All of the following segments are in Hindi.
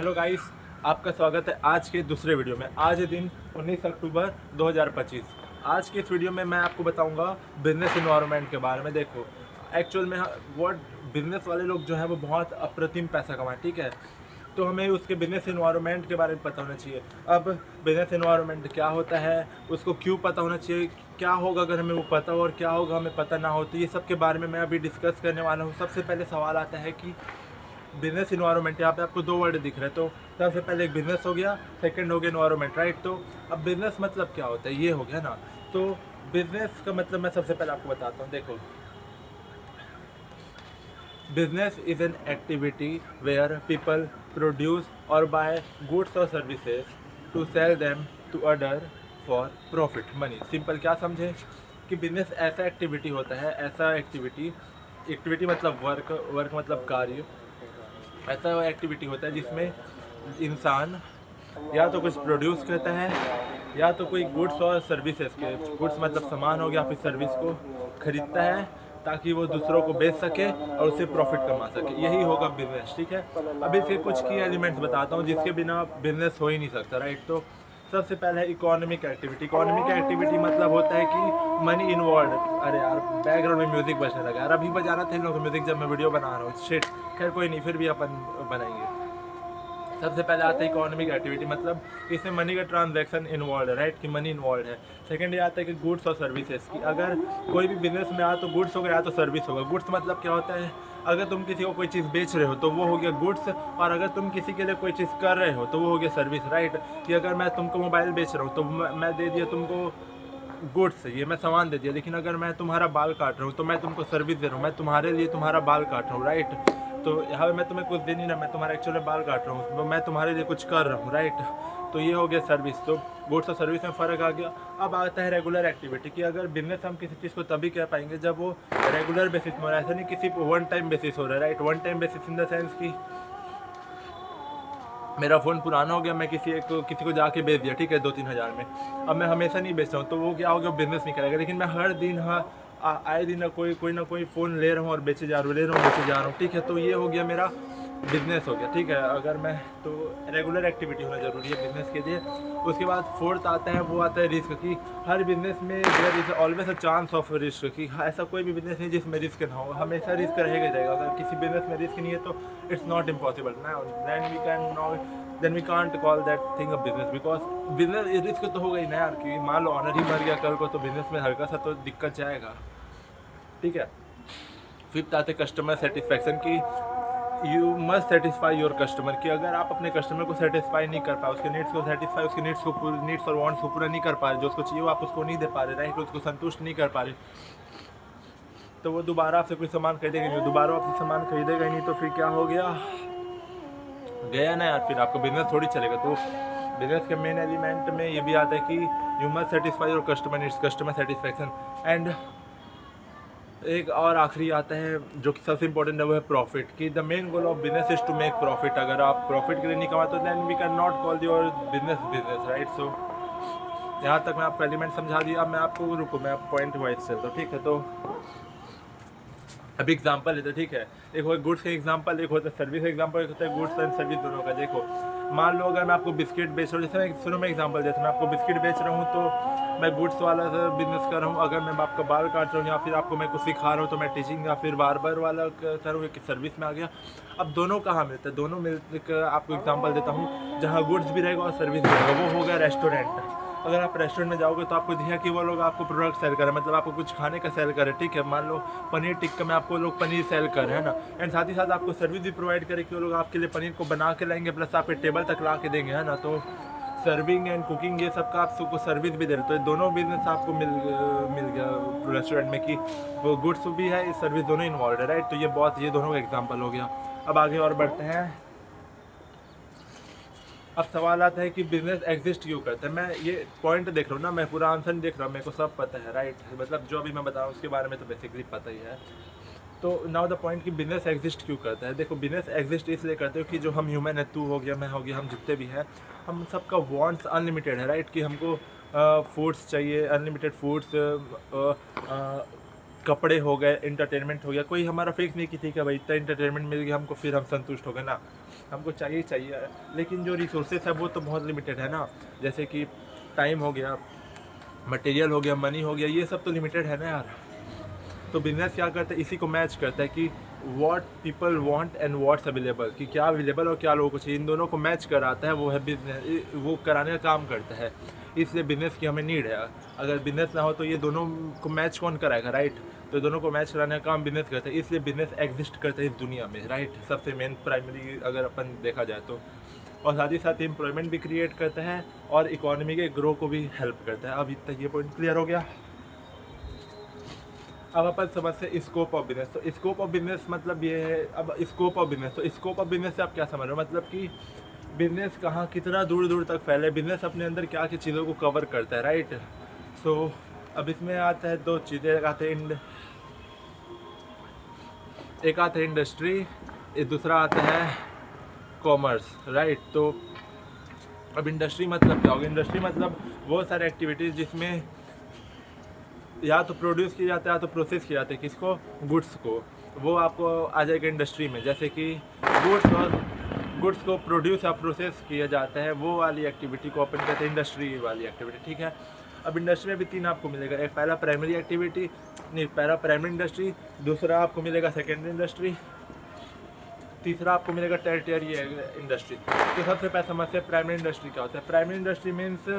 हेलो गाइस, आपका स्वागत है आज के दूसरे वीडियो में। आज है दिन 19 अक्टूबर 2025। आज के इस वीडियो में मैं आपको बताऊंगा बिजनेस इन्वायरमेंट के बारे में। देखो, एक्चुअल में व्हाट बिजनेस वाले लोग जो हैं वो बहुत अप्रतिम पैसा कमाएं, ठीक है। तो हमें उसके बिजनेस इन्वायरमेंट के बारे में पता होना चाहिए। अब बिजनेस इन्वायरमेंट क्या होता है, उसको क्यों पता होना चाहिए, क्या होगा अगर हमें वो पता हो और क्या होगा हमें पता ना हो, तो ये सब के बारे में मैं अभी डिस्कस करने वाला हूँ। सबसे पहले सवाल आता है कि बिजनेस इन्वायरमेंट, यहाँ पे आपको दो वर्ड दिख रहे हैं। तो सबसे पहले एक बिजनेस हो गया, सेकंड हो गया इन्वायरमेंट, राइट। तो अब बिजनेस मतलब क्या होता है, ये हो गया ना। तो बिजनेस का मतलब मैं सबसे पहले आपको बताता हूँ। देखो, business is an activity where people produce और बाय गुड्स और services to sell them to other for profit money. Simple क्या समझे कि बिजनेस ऐसा एक्टिविटी होता है, ऐसा एक्टिविटी मतलब वर्क मतलब कार्य। ऐसा एक्टिविटी होता है जिसमें इंसान या तो कुछ प्रोड्यूस करता है या तो कोई गुड्स और सर्विसेज के, गुड्स मतलब सामान हो गया, फिर सर्विस को खरीदता है ताकि वो दूसरों को बेच सके और उससे प्रॉफिट कमा सके। यही होगा बिजनेस, ठीक है। अब इसके कुछ की एलिमेंट्स बताता हूँ जिसके बिना बिजनेस हो ही नहीं सकता, राइट। तो सबसे पहले है इकोनॉमिक एक्टिविटी। इकोनॉमिक एक्टिविटी मतलब होता है कि मनी इन्वॉल्व। अरे यार, बैकग्राउंड में म्यूजिक बजने लगा यार, अभी बजाना था इन लोगों को म्यूजिक जब मैं वीडियो बना रहा हूँ। शिट, खैर कोई नहीं, फिर भी अपन बनाएंगे। सबसे पहले आता है इकोनॉमिक एक्टिविटी, मतलब इसमें मनी का ट्रांजैक्शन इन्वॉल्व है, राइट, कि मनी इन्वॉल्व है। सेकंड ये आता है कि गुड्स और सर्विसेज की, अगर कोई भी बिजनेस में आ तो गुड्स होगा या तो सर्विस होगा। गुड्स मतलब क्या होता है, अगर तुम किसी को कोई चीज़ बेच रहे हो तो वो हो गया गुड्स, और अगर तुम किसी के लिए कोई चीज़ कर रहे हो तो वो हो गया सर्विस, राइट। कि अगर मैं तुमको मोबाइल बेच रहा हूँ तो मैं दे दिया तुमको गुड्स, ये मैं सामान दे दिया। लेकिन अगर मैं तुम्हारा बाल काट रहा हूँ तो मैं तुमको सर्विस दे रहा हूँ, मैं तुम्हारे लिए तुम्हारा बाल काट रहा हूँ, राइट। तो यहाँ पे मैं तुम्हें कुछ दे नहीं रहा, मैं तुम्हारा एक्चुअली बाल काट रहा हूँ, तो मैं तुम्हारे लिए कुछ कर रहा हूँ, राइट। तो ये हो गया सर्विस। तो गुड्स और सर्विस में फ़र्क आ गया। अब आता है रेगुलर एक्टिविटी की, अगर बिजनेस हम किसी चीज़ को तभी कह पाएंगे जब वो रेगुलर बेसिस में हो रहा है, ऐसा नहीं किसी वन टाइम बेसिस हो रहा है, right. One time basis in the sense कि मेरा फ़ोन पुराना हो गया, मैं किसी को जाके बेच दिया, ठीक है, 2-3 हज़ार में। अब मैं हमेशा नहीं बेचता हूँ तो वो क्या हो गया, बिजनेस नहीं करेगा। लेकिन मैं हर दिन आए दिन ना कोई फ़ोन ले रहा हूँ और बेचे जा रहा हूँ, ले रहा हूँ बेचे जा रहा हूँ, ठीक है। तो ये हो गया मेरा बिजनेस हो गया, ठीक है। अगर मैं तो रेगुलर एक्टिविटी होना ज़रूरी है बिजनेस के लिए। उसके बाद फोर्थ आता है, वो आता है रिस्क की। हर बिजनेस में there is always a chance of risk की। ऐसा कोई भी बिजनेस नहीं जिसमें रिस्क ना हो, हमेशा रिस्क रहेगा ही रहेगा। अगर किसी बिजनेस में रिस्क नहीं है तो इट्स नॉट इम्पॉसिबल ना, then we can't call that thing a business, because business risk तो होगा ही ना यार। कि मान लो ऑनर ही मर गया कल को तो बिजनेस में हल्का सा तो दिक्कत जाएगा, ठीक है। फिफ्थ आते कस्टमर सेटिस्फैक्शन की। You must satisfy your customer, कि अगर आप अपने कस्टमर को सेटिस्फाई नहीं कर पाए, उसके नीड्स को सेटिस्फाई, उसके नीड्स और वांट्स को पूरा नहीं कर पा रहे, जो उसको चाहिए वो आप उसको नहीं दे पा रहे, राइट, उसको संतुष्ट नहीं कर पा रहे, तो वो दोबारा आपसे कोई सामान खरीदेगा नहीं। दोबारा आपसे सामान खरीदेगा ही नहीं तो फिर क्या हो गया ना यार, फिर आपका बिजनेस थोड़ी चलेगा। तो बिजनेस के मेन एलिमेंट में ये भी आता है कि you must satisfy your customer needs, customer satisfaction. And एक और आखिरी आता है जो कि सबसे इंपॉर्टेंट है, वो है प्रॉफिट। कि the main goal of business is to make profit. अगर आप प्रॉफिट के लिए नहीं कमाते तो then we can not call your business, right. So यहाँ तक मैं आपको एलिमेंट समझा दिया। अब मैं आपको रुको, मैं पॉइंट वाइज चलता हूँ, ठीक है। तो अभी एग्जांपल लेते, ठीक है। एक होता है गुड्स का एग्जांपल, एक होता है सर्विस का एग्जांपल, एक होता है गुड्स एंड सर्विस दोनों का। देखो, मान लो अगर मैं आपको बिस्किट बेच रहा हूँ, जैसे मैं सुनो मैं एग्जांपल देता हूँ, मैं आपको बिस्किट बेच रहा हूँ तो मैं गुड्स वाला बिजनेस कर रहा हूँ। अगर मैं आपका बाल काट रहा हूँ या फिर आपको मैं कुछ सिखा रहा हूँ तो मैं टीचिंग या फिर बार्बर वाला कर रहा हूँ, एक सर्विस में आ गया। अब दोनों कहाँ मिलते हैं, दोनों मिलकर आपको एग्जाम्पल देता हूँ जहाँ गुड्स भी रहेगा और सर्विस भी रहेगा, वो होगा रेस्टोरेंट। अगर आप रेस्टोरेंट में जाओगे तो आपको दिखेगा कि वो लोग आपको प्रोडक्ट सेल कर रहे हैं, मतलब आपको कुछ खाने का सेल कर रहे हैं, ठीक है। मान लो पनीर टिक्का में आपको लोग पनीर सेल कर रहे हैं ना, एंड साथ ही साथ आपको सर्विस भी प्रोवाइड करें कि वो लोग आपके लिए पनीर को बना के लाएंगे, प्लस आपके टेबल तक ला के देंगे, है ना। तो सर्विंग एंड कुकिंग ये सब का आप सबको सर्विस भी दे रहे, तो ये दोनों बिजनेस आपको मिल गया रेस्टोरेंट में, कि वो गुड्स भी है, सर्विस दोनों इन्वॉल्व है, राइट। तो ये दोनों का एग्जाम्पल हो गया। अब आगे और बढ़ते हैं। अब सवाल आता है कि बिजनेस एग्जिस्ट क्यों करता है। मैं ये पॉइंट देख रहा हूँ ना, मैं पूरा आंसर नहीं देख रहा हूँ, मेरे को सब पता है, राइट। मतलब जो अभी मैं बता रहा हूँ उसके बारे में तो बेसिकली पता ही है। तो नाउ द पॉइंट कि बिजनेस एग्जिस्ट क्यों करता है। देखो, बिजनेस एग्जिस्ट इसलिए करते हो कि जो हम ह्यूमन है, तू हो गया, मैं हो गया, हम जितने भी हैं, हम सबका वांट्स अनलिमिटेड है, राइट। कि हमको फूड्स चाहिए, अनलिमिटेड फूड्स, कपड़े हो गए, एंटरटेनमेंट हो गया, कोई हमारा फिक्स नहीं कि ठीक है भाई इतना एंटरटेनमेंट मिल गया हमको फिर हम संतुष्ट हो गए ना, हमको चाहिए ही चाहिए। लेकिन जो रिसोर्सेज है वो तो बहुत लिमिटेड है ना, जैसे कि टाइम हो गया, मटेरियल हो गया, मनी हो गया, ये सब तो लिमिटेड है ना यार। तो बिजनेस क्या करता है, इसी को मैच करता है कि what people want and what's available, कि क्या अवेलेबल और क्या लोगों को चाहिए, इन दोनों को मैच कराता है, वो है बिजनेस, वो कराने का काम करता है। इसलिए बिजनेस की हमें नीड है। अगर बिजनेस ना हो तो ये दोनों को मैच कौन कराएगा, राइट। तो दोनों को मैच कराने का काम बिजनेस करता है, इसलिए बिजनेस एग्जिस्ट करता है इस दुनिया में, राइट। सबसे मेन प्राइमरी अगर अपन देखा जाए तो, और साथ ही साथ एम्प्लॉयमेंट भी क्रिएट करता है और इकोनॉमी के ग्रो को भी हेल्प करता है। अब इतना ये पॉइंट क्लियर हो गया। अब अपन समझते हैं स्कोप ऑफ बिजनेस। तो स्कोप ऑफ बिजनेस मतलब ये है, अब स्कोप ऑफ बिजनेस, तो स्कोप ऑफ बिजनेस से आप क्या समझ रहे हो, मतलब कि बिजनेस कहाँ कितना दूर दूर तक फैले, बिजनेस अपने अंदर क्या क्या चीज़ों को कवर करता है, राइट। सो अब इसमें आता है दो चीज़ें, एक आता है इंडस्ट्री, दूसरा आता है कॉमर्स, राइट। तो अब इंडस्ट्री मतलब क्या होगा, इंडस्ट्री मतलब वो सारे एक्टिविटीज़ जिसमें या तो प्रोड्यूस किया जाता है या तो प्रोसेस किया जाता है, किसको, गुड्स को, वो आपको आ जाएगा इंडस्ट्री में। जैसे कि गुड्स को प्रोड्यूस या प्रोसेस किया जाता है, वो वाली एक्टिविटी को अपन कहते हैं इंडस्ट्री वाली एक्टिविटी, ठीक है। अब इंडस्ट्री में भी तीन आपको मिलेगा, एक पहला प्राइमरी एक्टिविटी, नहीं पहला प्राइमरी इंडस्ट्री, दूसरा आपको मिलेगा सेकेंडरी इंडस्ट्री, तीसरा आपको मिलेगा टेरिटरी इंडस्ट्री। तो सबसे पहले समझते हैं प्राइमरी इंडस्ट्री क्या होता है। Primary industry means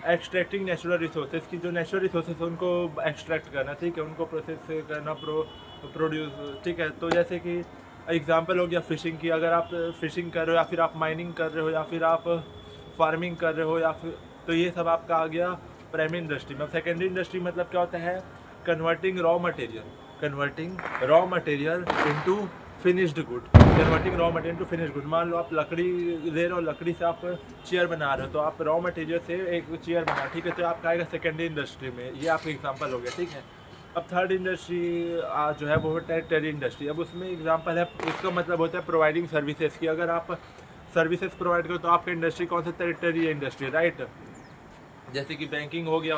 extracting natural resources, की जो नेचुरल रिसोर्सेज उनको एक्सट्रैक्ट करना, ठीक है, उनको प्रोसेस करना, प्रोड्यूस, ठीक है। तो जैसे कि एग्जांपल हो गया फिशिंग की, अगर आप फिशिंग कर रहे हो या फिर आप माइनिंग कर रहे हो या फिर आप फार्मिंग कर रहे हो या फिर, तो ये सब आपका आ गया प्राइमरी इंडस्ट्री में। सेकेंडरी इंडस्ट्री मतलब क्या होता है, converting raw material into finished good, converting raw material to finished good. मान लो आप लकड़ी ले रहे हो, लकड़ी से आप चेयर बना रहे हो, तो आप रॉ मटेरियल से एक चेयर बना, ठीक है, तो आपका आएगा सेकेंडरी इंडस्ट्री में। ये आपका एग्जांपल हो गया, ठीक है। अब थर्ड इंडस्ट्री जो है वो टेरिटरी इंडस्ट्री। अब उसमें एग्जांपल है, इसका मतलब होता है प्रोवाइडिंग सर्विसेज की। अगर आप सर्विसेज प्रोवाइड करो तो आपका इंडस्ट्री कौन सा, टेरिटरी इंडस्ट्री, राइट। जैसे कि बैंकिंग हो गया,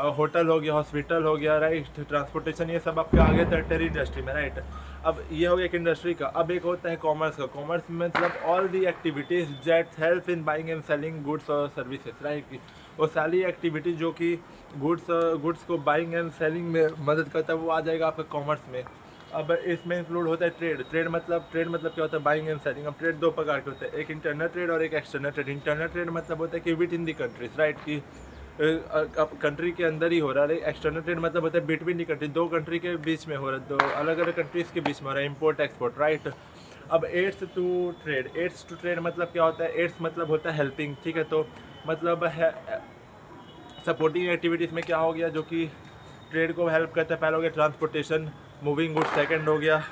होटल हो गया, हॉस्पिटल हो गया, राइट, ट्रांसपोर्टेशन, ये सब आपके आ गया टेरिटरी इंडस्ट्री में, राइट। अब ये हो गया एक इंडस्ट्री का। अब एक होता है कॉमर्स का। कॉमर्स में मतलब all the activities that help in buying and selling goods और सर्विसेज, राइट। वो सारी एक्टिविटी जो कि गुड्स को बाइंग एंड सेलिंग में मदद करता है, वो आ जाएगा आपका कॉमर्स में। अब इसमें इंक्लूड होता है ट्रेड मतलब क्या होता है, बाइंग एंड सेलिंग। अब ट्रेड दो प्रकार के होते हैं, एक इंटरनल ट्रेड और एक एक्सटर्नल ट्रेड। इंटरनल ट्रेड मतलब होता है कि with in the countries, right, कि अब कंट्री के अंदर ही हो रहा है। एक्सटर्नल ट्रेड मतलब होता है बिटवीन दी कंट्री, दो कंट्री के बीच में हो रहा है, दो अलग अलग कंट्रीज़ के बीच में हो रहा है, इम्पोर्ट एक्सपोर्ट, राइट। अब एड्स टू ट्रेड मतलब क्या होता है, एड्स मतलब होता है हेल्पिंग, ठीक है। तो मतलब है सपोर्टिंग एक्टिविटीज़ में क्या हो गया, जो कि ट्रेड को हेल्प करता है। पहला हो गया ट्रांसपोर्टेशन, मूविंग गुड्स, सेकंड हो गया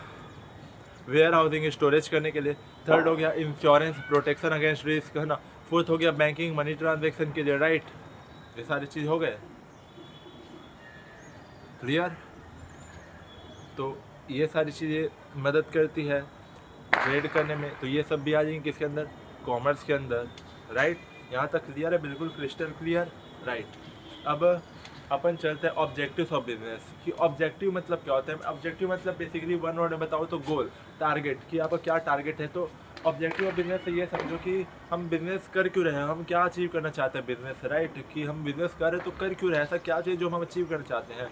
वेयर हाउसिंग, स्टोरेज करने के लिए, थर्ड हो गया इंश्योरेंस, प्रोटेक्शन अगेंस्ट रिस्क, है ना, फोर्थ हो गया बैंकिंग, मनी ट्रांजेक्शन के लिए, राइट। ये सारी चीज़ हो गए क्लियर। तो ये सारी चीज़ें मदद करती है ट्रेड करने में, तो ये सब भी आ जाएंगे किसके अंदर, कॉमर्स के अंदर, राइट। यहाँ तक क्लियर है, बिल्कुल क्रिस्टल क्लियर, राइट। अब अपन चलते हैं ऑब्जेक्टिव्स ऑफ बिजनेस, कि ऑब्जेक्टिव मतलब क्या होता है। ऑब्जेक्टिव मतलब बेसिकली वन वर्ड में बताओ तो गोल, टारगेट, कि आपका क्या टारगेट है। तो ऑब्जेक्टिव ऑफ बिजनेस से ये समझो कि हम बिजनेस कर क्यों रहे हैं, हम क्या अचीव करना चाहते हैं बिजनेस से, राइट, कि हम बिजनेस कर रहे हैं तो कर क्यों रहे हैं, ऐसा क्या चीज़ जो हम अचीव करना चाहते हैं।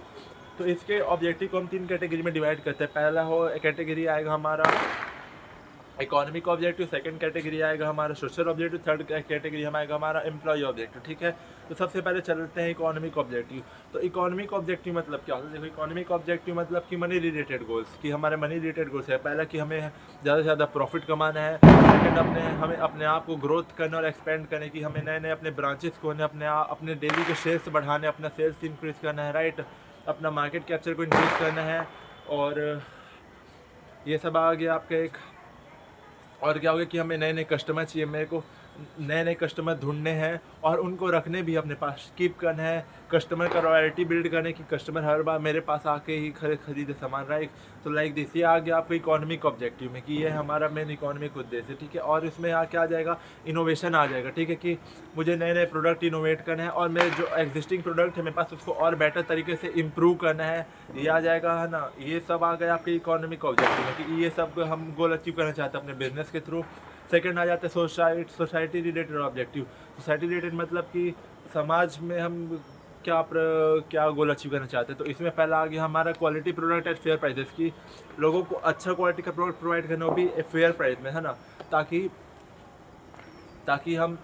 तो इसके ऑब्जेक्टिव को हम तीन कैटेगरी में डिवाइड करते हैं। पहला हो कैटेगरी आएगा हमारा इकोनॉमिक ऑब्जेक्टिव, सेकंड कैटेगरी आएगा हमारा सोशल ऑब्जेक्टिव, थर्ड कैटेगरी हम आएगा हमारा एम्प्लॉय ऑब्जेक्टिव, ठीक है। तो सबसे पहले चलते हैं इकोनॉमिक ऑब्जेक्टिव। तो इकोनॉमिक ऑब्जेक्टिव मतलब क्या होता है, देखो इकोनॉमिक ऑब्जेक्टिव मतलब कि मनी रिलेटेड गोल्स, कि हमारे मनी रिलेटेड गोल्स है। पहला कि हमें ज़्यादा से ज़्यादा प्रॉफिट कमाना है, सेकंड हमें अपने आप को ग्रोथ करना और एक्सपेंड करने की, हमें नए नए अपने ब्रांचेस खोलने, अपने डेली के सेल्स बढ़ाने, अपना सेल्स इंक्रीज़ करना है, राइट, अपना मार्केट कैप्चर को इंक्रीज़ करना है। और ये सब आ गया आपका एक। और क्या हो गया कि हमें नए नए कस्टमर चाहिए, मेरे को नए नए कस्टमर ढूंढने हैं और उनको रखने भी अपने पास, कीप करना है कस्टमर का रॉयल्टी बिल्ड करने की, कस्टमर हर बार मेरे पास आके ही खरीदे सामान, राइट। तो लाइक दिस ये आ गया आपको इकोनॉमिक ऑब्जेक्टिव में कि ये हमारा मेन इकोनॉमिक उद्देश्य है, ठीक है। और इसमें आके आ जाएगा इनोवेशन आ जाएगा, ठीक है, कि मुझे नए नए प्रोडक्ट इनोवेट करना है और मेरे जो एग्जिस्टिंग प्रोडक्ट है मेरे पास उसको और बेटर तरीके से इम्प्रूव करना है, ये आ जाएगा, है ना। ये सब आ गया आपके इकोनॉमिक ऑब्जेक्टिव में कि ये सब हम गोल अचीव करना चाहते हैं अपने बिजनेस के थ्रू। सेकंड आ जाता है society related objective. Society related मतलब कि समाज में हम क्या गोल अचीव करना चाहते हैं। तो इसमें पहला आ गया हमारा quality product at fair prices, की लोगों को अच्छा क्वालिटी का प्रोडक्ट प्रोवाइड करना, वो भी फेयर प्राइस में, है ना, ताकि ताकि हम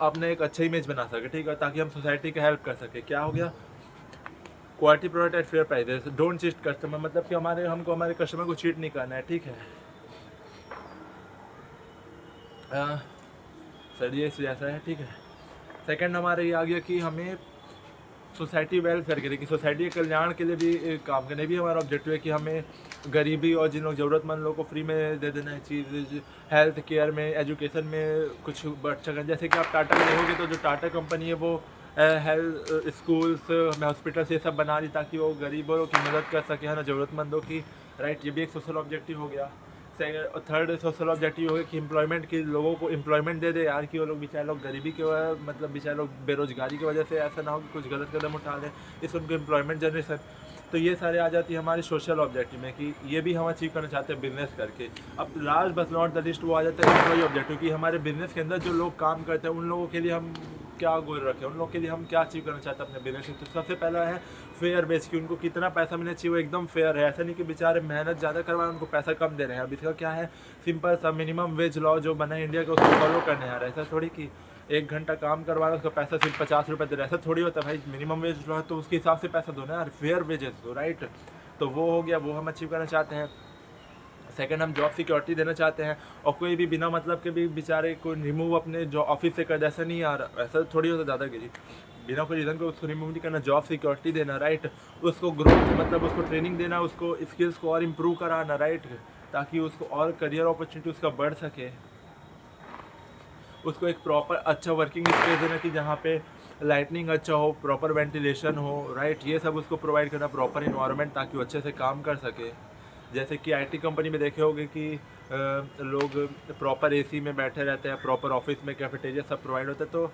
अपने एक अच्छा इमेज बना सके, ठीक है, ताकि हम सोसाइटी का हेल्प कर सके। क्या हो गया, quality product at fair prices, don't cheat customer, मतलब कि हमको हमारे कस्टमर को चीट नहीं करना है, ठीक है। सर ये ऐसा है, ठीक है। सेकंड हमारे ये आ गया कि हमें सोसाइटी वेलफेयर के लिए, कि सोसाइटी के कल्याण के लिए भी काम करने भी हमारा ऑब्जेक्टिव है कि हमें गरीबी और जिन लोग ज़रूरतमंद लोगों को फ्री में दे देना है चीज़, हेल्थ केयर में, एजुकेशन में कुछ अच्छा करना। जैसे कि आप टाटा में देखोगे तो जो टाटा कंपनी है वो हेल्थ स्कूल्स में हॉस्पिटल्स ये सब बना रही ताकि वो गरीबों की मदद कर सके, है ना, ज़रूरतमंदों की, राइट। ये भी एक सोशल ऑब्जेक्टिव हो गया। थर्ड सोशल ऑब्जेक्टिव हो गया कि एम्प्लॉयमेंट की, लोगों को एम्प्लॉयमेंट दे दे यार, कि वो लोग बेचारे लोग गरीबी के वजह, मतलब बेचारे लोग बेरोजगारी की वजह से ऐसा ना हो कि कुछ गलत कदम उठा लें, इस उनको एम्प्लॉयमेंट जनरेशन। तो ये सारे आ जाती है हमारी सोशल ऑब्जेक्टिव में कि ये भी हम अचीव करना चाहते हैं बिजनेस करके। अब last but not the list वो आ जाता है एम्प्लॉय ऑब्जेक्टिव, कि हमारे बिजनेस के अंदर जो लोग काम करते हैं उन लोगों के लिए हम क्या गोल रखें, उन लोगों के लिए हम क्या अचीव करना चाहते हैं अपने बिजनेस में। तो सबसे पहला है फेयर बेस, कि उनको कितना पैसा मिलना चाहिए वो एकदम फेयर है, ऐसा नहीं कि बेचारे मेहनत ज़्यादा करवाएं उनको पैसा कम दे रहे हैं। अब इसका क्या है, सिंपल सा मिनिमम वेज लॉ जो बना है इंडिया का उसको फॉलो करने आ रहा है। ऐसा थोड़ी कि 1 घंटा काम करवाना उसका पैसा सिर्फ 50 रुपये दे रहा है, ऐसा थोड़ी होता है भाई। मिनिमम वेज लॉ है तो उसके हिसाब से पैसा दो ना यार, फेयर वेजेस दो, राइट। तो वो हो गया, वो हम अचीव करना चाहते हैं। सेकंड, हम जॉब सिक्योरिटी देना चाहते हैं, और कोई भी बिना मतलब के भी बेचारे को रिमूव अपने जो ऑफिस से कर दे, ऐसा नहीं आ रहा, ऐसा थोड़ी होता दादागिरी, बिना कोई रीज़न को उसको रिमूव नहीं करना, जॉब सिक्योरिटी देना, राइट। उसको ग्रोथ मतलब उसको ट्रेनिंग देना, उसको स्किल्स को और इम्प्रूव कराना, राइट, ताकि उसको और करियर अपॉर्चुनिटी उसका बढ़ सके। उसको एक प्रॉपर अच्छा वर्किंग स्पेस देना कि जहाँ पे लाइटनिंग अच्छा हो, प्रॉपर वेंटिलेशन हो, राइट, ये सब उसको प्रोवाइड करना, प्रॉपर इन्वायरमेंट, ताकि वो अच्छे से काम कर सके। जैसे कि आईटी कंपनी में देखे होंगे कि लोग प्रॉपर एसी में बैठे रहते हैं, प्रॉपर ऑफिस में कैफेटेरिया सब प्रोवाइड होता है, तो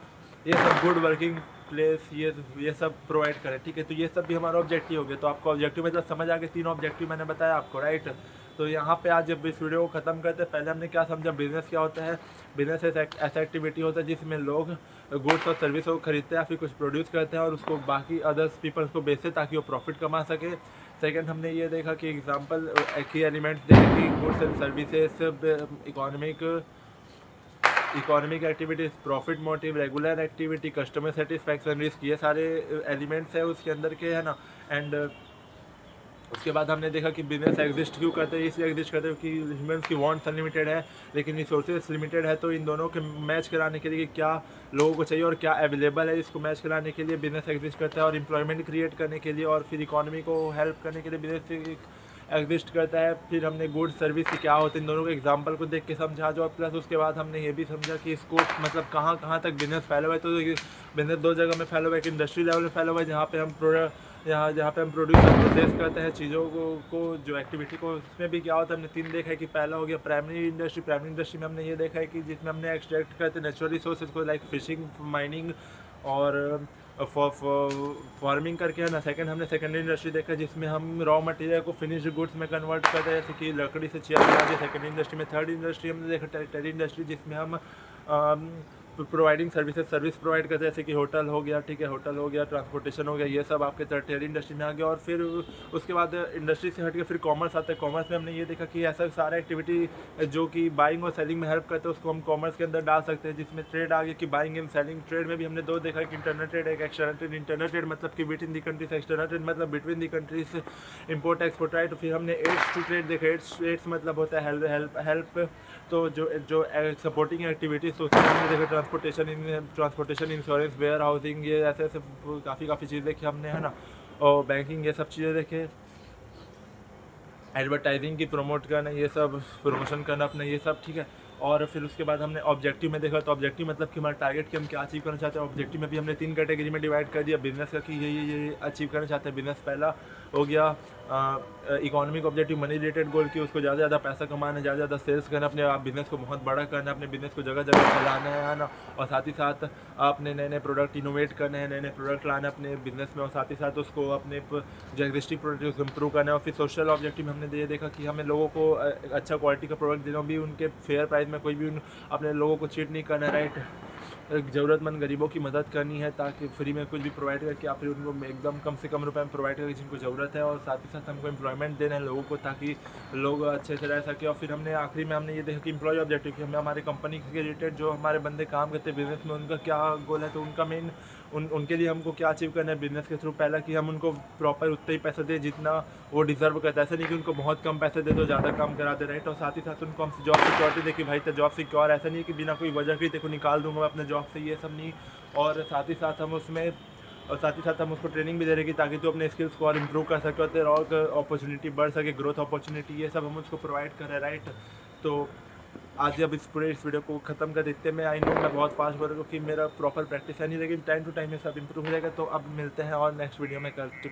ये सब गुड वर्किंग प्लेस ये सब प्रोवाइड करें, ठीक है। तो ये सब भी हमारा ऑब्जेक्टिव हो गया। तो आपको ऑब्जेक्टिव मतलब समझ आ गए, 3 ऑब्जेक्टिव मैंने बताया आपको, राइट। तो यहाँ पे आज जब इस वीडियो को ख़त्म करते हैं, पहले हमने क्या समझा, बिजनेस क्या होता है। बिजनेस ऐसा एक्टिविटी होता है जिसमें लोग गुड्स और सर्विस को खरीदते हैं, फिर कुछ प्रोड्यूस करते हैं और उसको बाकी अदर्स पीपल्स को बेचते ताकि वो प्रॉफिट कमा सके। सेकंड, हमने ये देखा कि एग्जांपल की एलिमेंट्स देखे कि goods and services, economic activities, profit motive, regular activity, customer satisfaction, risk, ये सारे एलिमेंट्स है उसके अंदर के, है ना। एंड उसके बाद हमने देखा कि बिजनेस एग्जिस्ट क्यों करते हैं, इसलिए एग्जिस्ट करते हैं कि ह्यूमंस की वांट्स अनलिमिटेड है लेकिन रिसोर्सेज लिमिटेड है। तो इन दोनों के मैच कराने के लिए क्या लोगों को चाहिए और क्या अवेलेबल है, इसको मैच कराने के लिए बिजनेस एग्जिस्ट करता है। और एम्प्लॉयमेंट क्रिएट करने के लिए और फिर इकोनॉमी को हेल्प करने के लिए बिजनेस एग्जिस्ट करता है। फिर हमने गुड सर्विस की क्या होता है इन दोनों के एग्जांपल को देख के समझा जो, प्लस उसके बाद हमने ये भी समझा कि स्कोप मतलब कहाँ कहाँ तक बिजनेस फैला हुआ है। तो बिजनेस 2 जगह में फैला हुआ है, एक इंडस्ट्री लेवल में फैला हुआ है जहाँ पे हम प्रोड्यूस और प्रोसेस करते हैं चीज़ों को जो एक्टिविटी को, उसमें भी क्या होता है हमने 3 देखा है कि पहला हो गया प्राइमरी इंडस्ट्री में हमने ये देखा है कि जिसमें हमने एक्सट्रैक्ट करते हैं नेचुरल रिसोर्सेज को, लाइक फिशिंग, माइनिंग और फार्मिंग करके, है ना। सेकंड, हमने सेकेंडरी इंडस्ट्री देखा जिसमें हम रॉ मटेरियल को फिनिश्ड गुड्स में कन्वर्ट करते हैं, जैसे कि लकड़ी से चेयर बना दी सेकेंडरी इंडस्ट्री में। थर्ड इंडस्ट्री हमने देखा टेरी इंडस्ट्री, जिसमें हम प्रोवाइडिंग सर्विस प्रोवाइड करते हैं, जैसे कि होटल हो गया, ठीक है, होटल हो गया, ट्रांसपोर्टेशन हो गया, ये सब आपके टर्टियरी इंडस्ट्री में आ गया। और फिर उसके बाद इंडस्ट्री से हट के फिर कॉमर्स आता है। कॉमर्स में हमने ये देखा कि ऐसा सारा एक्टिविटी जो कि बाइंग और सेलिंग में हेल्प करते हैं उसको हम कॉमर्स के अंदर डाल सकते हैं, जिसमें ट्रेड आ गया कि बाइंग एंड सेलिंग। ट्रेड में भी हमने 2 देखा कि इंटरनल ट्रेड, एक एक्सटर्नल ट्रेड। इंटरनल ट्रेड मतलब कि between the countries, external trade मतलब between the countries, import export, right. फिर हमने एड्स टू ट्रेड देखा। एड्स मतलब होता है हेल्प, तो जो सपोर्टिंग एक्टिविटीज़, तो उसमें हमने देखा ट्रांसपोर्टेशन, इंश्योरेंस, वेयर हाउसिंग, ये ऐसे काफ़ी चीज़ देखी हमने, है ना। और बैंकिंग, ये सब चीज़ें देखे। एडवर्टाइजिंग की प्रमोट करना, ये सब प्रमोशन करना अपना, ये सब, ठीक है। और फिर उसके बाद हमने ऑब्जेक्टिव में देखा, तो ऑब्जेक्टिव मतलब कि हमारा टारगेट कि हम क्या अचीव करना चाहते हैं। ऑब्जेक्टिव में भी हमने 3 कैटेगरी में डिवाइड कर दिया बिजनेस का, कि ये अचीव करना चाहते हैं। बिजनेस पहला हो गया इकोनॉमिक ऑब्जेक्टिव, मनी रिलेटेड गोल, की उसको ज़्यादा से ज़्यादा पैसा कमाना है, ज़्यादा से ज़्यादा सेल्स करना, अपने आप बिजनेस को बहुत बड़ा करना है, अपने बिजनेस को जगह जगह फैलाना है ना। और साथ ही साथ आपने नए नए प्रोडक्ट इनोवेट करने हैं, नए नए प्रोडक्ट लाना है अपने बिजनेस में, और साथ ही साथ उसको अपने जो एग्जिस्टिंग प्रोडक्ट उसको इम्प्रूव करना है। और फिर सोशल ऑब्जेक्टिव में हमने ये देखा कि हमें लोगों को अच्छा क्वालिटी का प्रोडक्ट देना, भी उनके फेयर प्राइस में, कोई भी अपने लोगों को चीट नहीं करना, राइट। ज़रूरतमंद गरीबों की मदद करनी है, ताकि फ्री में कुछ भी प्रोवाइड करके या फिर उनको एकदम कम से कम रुपए में प्रोवाइड करके जिनको ज़रूरत है। और साथ ही साथ हमको एम्प्लॉयमेंट देना है लोगों को, ताकि लोग अच्छे से रह सके। और फिर हमने आखिरी में हमने ये देखा कि एम्प्लॉय ऑब्जेक्टिव, कि हमें हमारे कंपनी के रिलेटेड जो हमारे बंदे काम करते हैं बिजनेस में, उनका क्या गोल है, तो उनका मेन उनके लिए हमको क्या अचीव करना है बिजनेस के थ्रू। पहला कि हम उनको प्रॉपर उतना ही पैसा दें जितना वो डिज़र्व करता है, ऐसा नहीं कि उनको बहुत कम पैसे दे तो ज़्यादा काम कराते, राइट। और साथ ही साथ उनको हम जॉब सिक्योरिटी दे कि भाई तो जॉब सिक्योर, ऐसा नहीं है कि बिना कोई वजह के तेको निकाल दूंगा मैं अपने जॉब से, ये सब नहीं। और साथ ही साथ हम उसमें और साथ ही साथ हम उसको ट्रेनिंग भी दे रहे हैं कि ताकि तो अपने स्किल्स को और इम्प्रूव कर सके, और तेरा और अपॉर्चुनिटी बढ़ सके, ग्रोथ अपॉर्चुनिटी, ये सब हम उसको प्रोवाइड कर रहे हैं, राइट। तो आज जब इस वीडियो को ख़त्म कर देते हैं, मैं आई नो मैं बहुत फास्ट बोल रहा हूँ, क्योंकि मेरा प्रॉपर प्रैक्टिस है नहीं, लेकिन टाइम टू टाइम ये सब इम्प्रूव हो जाएगा। तो अब मिलते हैं और नेक्स्ट वीडियो में करते